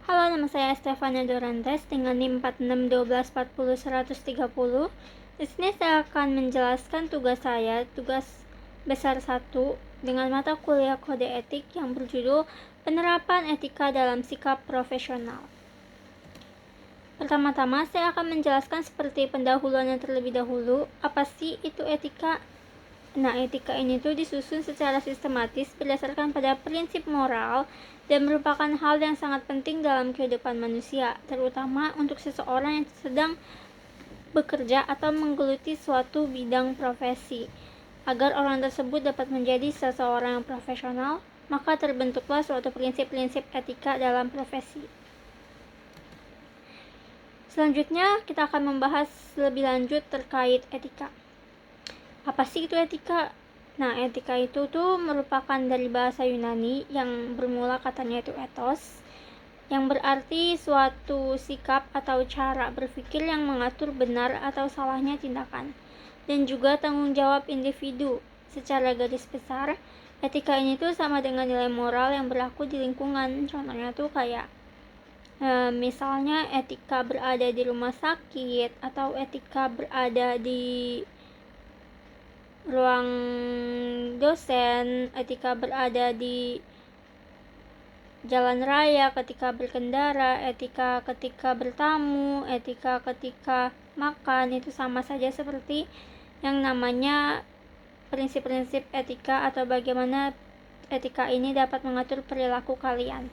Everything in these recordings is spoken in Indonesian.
Halo, nama saya Stefania Dorantes dengan NIM 4612400130. Di sini saya akan menjelaskan tugas saya, tugas besar 1 dengan mata kuliah kode etik yang berjudul Penerapan Etika dalam Sikap Profesional. Pertama-tama saya akan menjelaskan seperti pendahuluan yang terlebih dahulu, apa sih itu etika? Nah, etika ini tuh disusun secara sistematis berdasarkan pada prinsip moral dan merupakan hal yang sangat penting dalam kehidupan manusia, terutama untuk seseorang yang sedang bekerja atau menggeluti suatu bidang profesi. Agar orang tersebut dapat menjadi seseorang yang profesional, maka terbentuklah suatu prinsip-prinsip etika dalam profesi. Selanjutnya, kita akan membahas lebih lanjut terkait etika. Apa sih itu etika? Nah, etika itu tuh merupakan dari bahasa Yunani yang bermula katanya itu ethos, yang berarti suatu sikap atau cara berpikir yang mengatur benar atau salahnya tindakan, dan juga tanggung jawab individu. Secara garis besar, etika ini tuh sama dengan nilai moral yang berlaku di lingkungan. Contohnya tuh kayak misalnya etika berada di rumah sakit, atau etika berada di ruang dosen, etika berada di jalan raya ketika berkendara, etika ketika bertamu, etika ketika makan. Itu sama saja seperti yang namanya prinsip-prinsip etika atau bagaimana etika ini dapat mengatur perilaku kalian.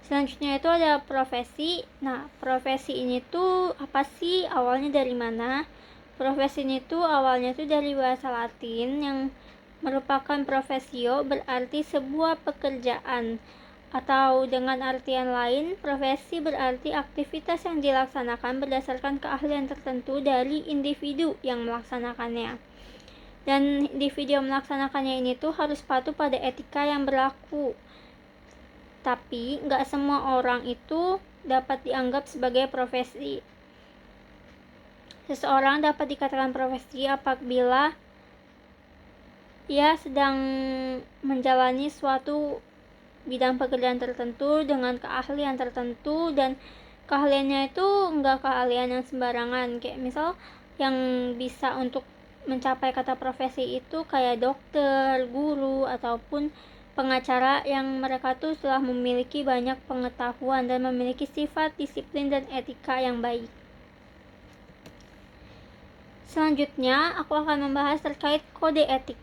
Selanjutnya itu ada profesi. Nah, profesi ini tuh apa sih? Awalnya dari mana? Profesi ini tuh awalnya tuh dari bahasa Latin yang merupakan profesio, berarti sebuah pekerjaan, atau dengan artian lain, profesi berarti aktivitas yang dilaksanakan berdasarkan keahlian tertentu dari individu yang melaksanakannya. Dan individu yang melaksanakannya ini tuh harus patuh pada etika yang berlaku. Tapi nggak semua orang itu dapat dianggap sebagai profesi. Seseorang dapat dikatakan profesi apabila ia sedang menjalani suatu bidang pekerjaan tertentu dengan keahlian tertentu, dan keahliannya itu nggak keahlian yang sembarangan. Kayak misal yang bisa untuk mencapai kata profesi itu kayak dokter, guru, ataupun pengacara yang mereka tuh telah memiliki banyak pengetahuan dan memiliki sifat disiplin dan etika yang baik. Selanjutnya, aku akan membahas terkait kode etik.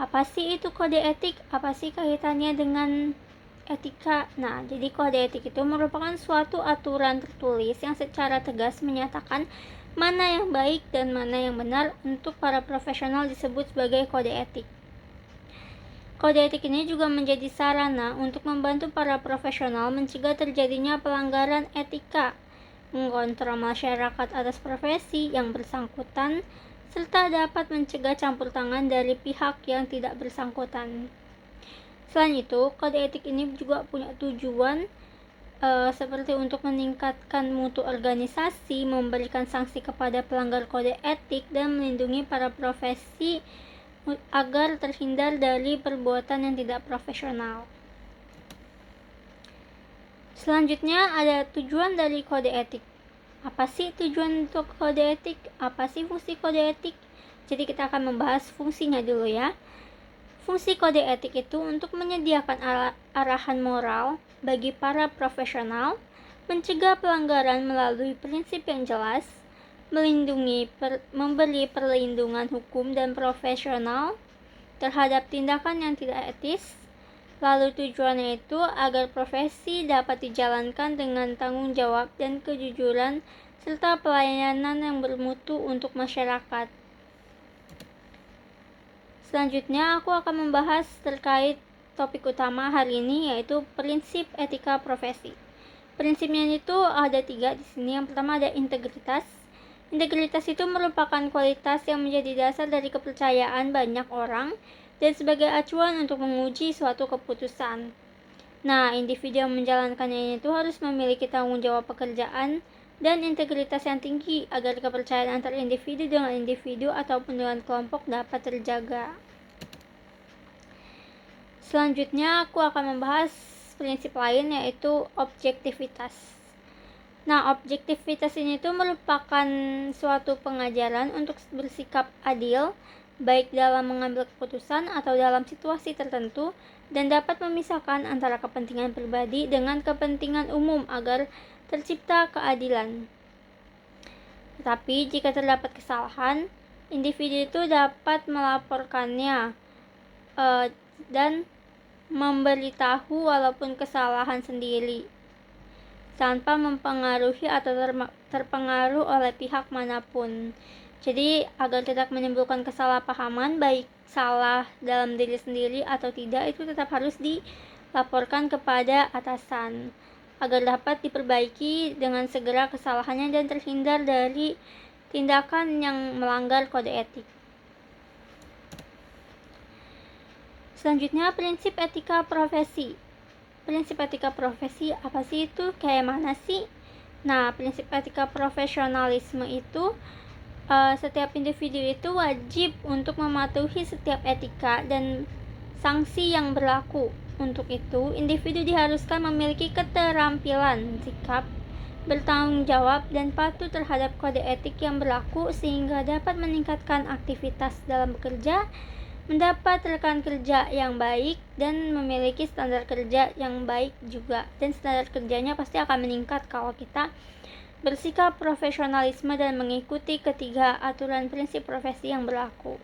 Apa sih itu kode etik? Apa sih kaitannya dengan etika? Nah, jadi kode etik itu merupakan suatu aturan tertulis yang secara tegas menyatakan mana yang baik dan mana yang benar. Untuk para profesional disebut sebagai kode etik. Kode etik ini juga menjadi sarana untuk membantu para profesional mencegah terjadinya pelanggaran etika, mengontrol masyarakat atas profesi yang bersangkutan, serta dapat mencegah campur tangan dari pihak yang tidak bersangkutan. Selain itu, kode etik ini juga punya tujuan seperti untuk meningkatkan mutu organisasi, memberikan sanksi kepada pelanggar kode etik, dan melindungi para profesi agar terhindar dari perbuatan yang tidak profesional. Selanjutnya ada tujuan dari kode etik. Apa sih tujuan untuk kode etik? Apa sih fungsi kode etik? Jadi kita akan membahas fungsinya dulu ya. Fungsi kode etik itu untuk menyediakan arahan moral bagi para profesional, mencegah pelanggaran melalui prinsip yang jelas, memberi perlindungan hukum dan profesional terhadap tindakan yang tidak etis. Lalu tujuannya itu agar profesi dapat dijalankan dengan tanggung jawab dan kejujuran, serta pelayanan yang bermutu untuk masyarakat. Selanjutnya aku akan membahas terkait topik utama hari ini, yaitu prinsip etika profesi. Prinsipnya itu ada 3 di sini. Yang pertama ada integritas. Integritas itu merupakan kualitas yang menjadi dasar dari kepercayaan banyak orang dan sebagai acuan untuk menguji suatu keputusan. Nah, individu yang menjalankannya itu harus memiliki tanggung jawab pekerjaan dan integritas yang tinggi agar kepercayaan antar individu dengan individu ataupun dengan kelompok dapat terjaga. Selanjutnya aku akan membahas prinsip lain yaitu objektivitas. Nah, objektivitas ini tuh merupakan suatu pengajaran untuk bersikap adil, baik dalam mengambil keputusan atau dalam situasi tertentu, dan dapat memisahkan antara kepentingan pribadi dengan kepentingan umum agar tercipta keadilan. Tetapi jika terdapat kesalahan, individu itu dapat melaporkannya dan memberitahu walaupun kesalahan sendiri tanpa mempengaruhi atau terpengaruh oleh pihak manapun. Jadi agar tidak menimbulkan kesalahpahaman, baik salah dalam diri sendiri atau tidak, itu tetap harus dilaporkan kepada atasan agar dapat diperbaiki dengan segera kesalahannya dan terhindar dari tindakan yang melanggar kode etik. Selanjutnya, prinsip etika profesi. Prinsip etika profesi apa sih itu? Kayak mana sih? Nah, prinsip etika profesionalisme itu setiap individu itu wajib untuk mematuhi setiap etika dan sanksi yang berlaku. Untuk itu, individu diharuskan memiliki keterampilan, sikap, bertanggung jawab, dan patuh terhadap kode etik yang berlaku sehingga dapat meningkatkan aktivitas dalam bekerja, mendapat rekan kerja yang baik, dan memiliki standar kerja yang baik juga. Dan standar kerjanya pasti akan meningkat kalau kita bersikap profesionalisme dan mengikuti ketiga aturan prinsip profesi yang berlaku.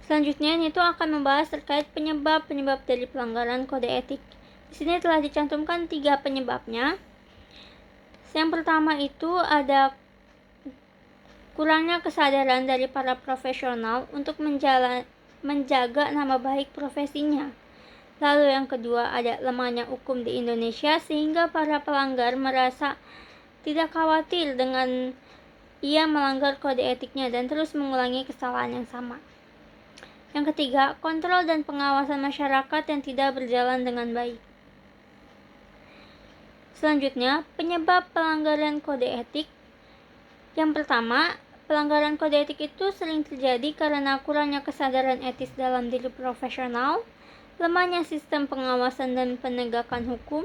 Selanjutnya itu akan membahas terkait penyebab-penyebab dari pelanggaran kode etik. Di sini telah dicantumkan 3 penyebabnya. Yang pertama itu ada kurangnya kesadaran dari para profesional untuk menjaga nama baik profesinya. Lalu yang kedua ada lemahnya hukum di Indonesia sehingga para pelanggar merasa tidak khawatir dengan ia melanggar kode etiknya dan terus mengulangi kesalahan yang sama. Yang ketiga, kontrol dan pengawasan masyarakat yang tidak berjalan dengan baik. Selanjutnya, penyebab pelanggaran kode etik. Yang pertama, pelanggaran kode etik itu sering terjadi karena kurangnya kesadaran etis dalam diri profesional, lemahnya sistem pengawasan dan penegakan hukum,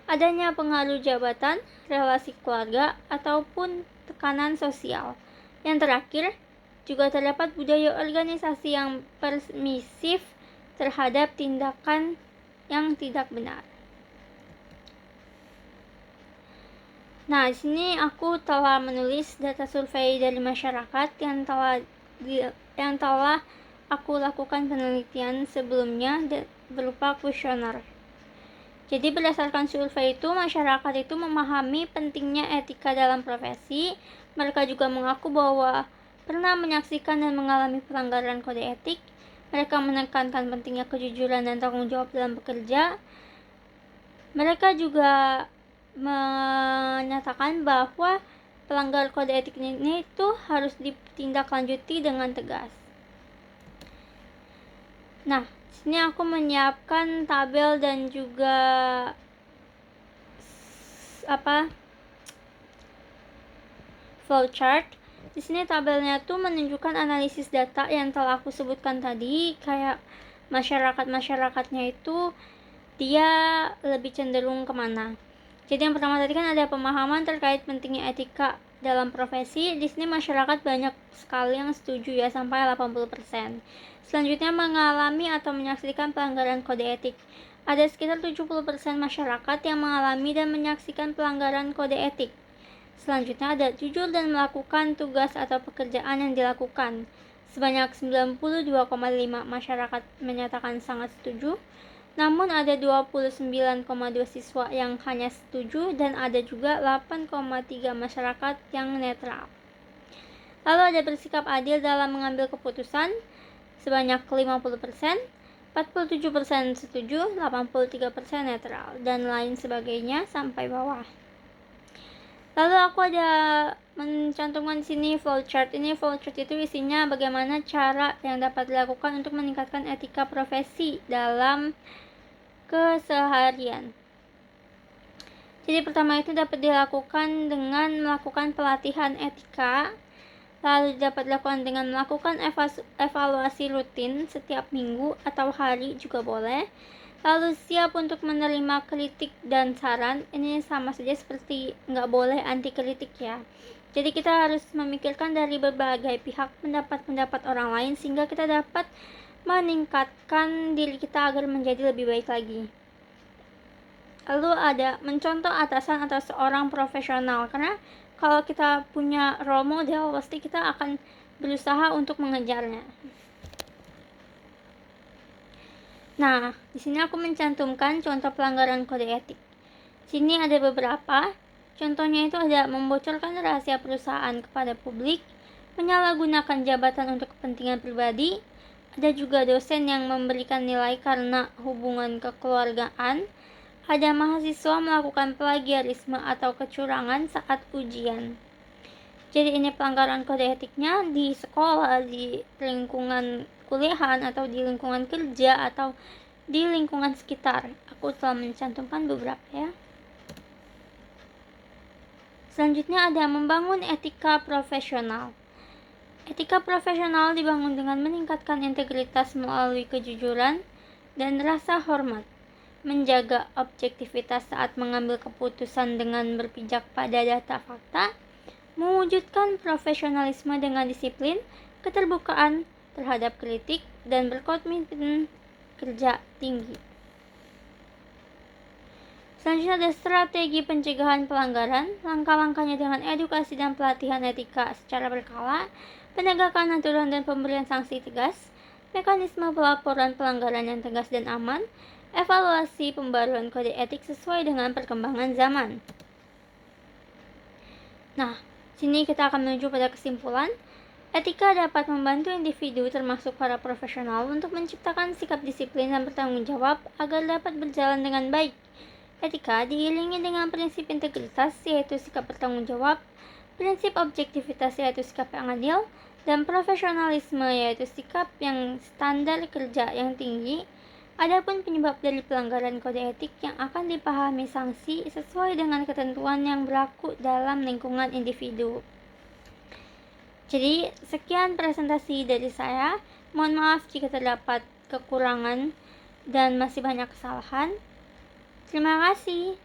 adanya pengaruh jabatan, relasi keluarga, ataupun tekanan sosial. Yang terakhir, juga terdapat budaya organisasi yang permisif terhadap tindakan yang tidak benar. Nah, di sini aku telah menulis data survei dari masyarakat yang telah aku lakukan penelitian sebelumnya berupa kuesioner. Jadi berdasarkan survei itu, masyarakat itu memahami pentingnya etika dalam profesi. Mereka juga mengaku bahwa pernah menyaksikan dan mengalami pelanggaran kode etik. Mereka menekankan pentingnya kejujuran dan tanggung jawab dalam bekerja. Mereka juga menyatakan bahwa pelanggar kode etik ini itu harus ditindaklanjuti dengan tegas. Nah, sini aku menyiapkan tabel dan juga flowchart. Di sini tabelnya tuh menunjukkan analisis data yang telah aku sebutkan tadi, kayak masyarakatnya itu dia lebih cenderung kemana. Jadi yang pertama tadi kan ada pemahaman terkait pentingnya etika dalam profesi. Di sini masyarakat banyak sekali yang setuju ya, sampai 80%. Selanjutnya mengalami atau menyaksikan pelanggaran kode etik. Ada sekitar 70% masyarakat yang mengalami dan menyaksikan pelanggaran kode etik. Selanjutnya ada jujur dan melakukan tugas atau pekerjaan yang dilakukan. Sebanyak 92,5 masyarakat menyatakan sangat setuju. Namun ada 29,2 siswa yang hanya setuju dan ada juga 8,3 masyarakat yang netral. Lalu ada bersikap adil dalam mengambil keputusan sebanyak 50%, 47% setuju, 83% netral, dan lain sebagainya sampai bawah. Lalu aku ada mencantumkan di sini flowchart. Ini flowchart itu isinya bagaimana cara yang dapat dilakukan untuk meningkatkan etika profesi dalam keseharian. Jadi pertama itu dapat dilakukan dengan melakukan pelatihan etika. Lalu dapat dilakukan dengan melakukan evaluasi rutin setiap minggu atau hari juga boleh. Lalu siap untuk menerima kritik dan saran. Ini sama saja seperti nggak boleh anti kritik ya. Jadi kita harus memikirkan dari berbagai pihak pendapat-pendapat orang lain sehingga kita dapat meningkatkan diri kita agar menjadi lebih baik lagi. Lalu ada mencontoh atasan atau seorang profesional, karena kalau kita punya role model pasti kita akan berusaha untuk mengejarnya. Nah, di sini aku mencantumkan contoh pelanggaran kode etik. Sini ada beberapa. Contohnya itu ada membocorkan rahasia perusahaan kepada publik, menyalahgunakan jabatan untuk kepentingan pribadi, ada juga dosen yang memberikan nilai karena hubungan kekeluargaan, ada mahasiswa melakukan plagiarisme atau kecurangan saat ujian. Jadi ini pelanggaran kode etiknya di sekolah, di lingkungan kuliahan, atau di lingkungan kerja, atau di lingkungan sekitar. Aku telah mencantumkan beberapa ya. Selanjutnya ada membangun etika profesional. Etika profesional dibangun dengan meningkatkan integritas melalui kejujuran dan rasa hormat, menjaga objektivitas saat mengambil keputusan dengan berpijak pada data fakta, mewujudkan profesionalisme dengan disiplin, keterbukaan terhadap kritik, dan berkomitmen kerja tinggi. Selanjutnya ada strategi pencegahan pelanggaran, langkah-langkahnya dengan edukasi dan pelatihan etika secara berkala, penegakan aturan dan pemberian sanksi tegas, mekanisme pelaporan pelanggaran yang tegas dan aman, evaluasi pembaruan kode etik sesuai dengan perkembangan zaman. Nah, sini kita akan menuju pada kesimpulan. Etika dapat membantu individu termasuk para profesional untuk menciptakan sikap disiplin dan bertanggung jawab agar dapat berjalan dengan baik. Etika diiringi dengan prinsip integritas yaitu sikap bertanggung jawab, prinsip objektivitas yaitu sikap yang adil, dan profesionalisme yaitu sikap yang standar kerja yang tinggi. Adapun penyebab dari pelanggaran kode etik yang akan dipahami sanksi sesuai dengan ketentuan yang berlaku dalam lingkungan individu. Jadi, sekian presentasi dari saya. Mohon maaf jika terdapat kekurangan dan masih banyak kesalahan. Terima kasih.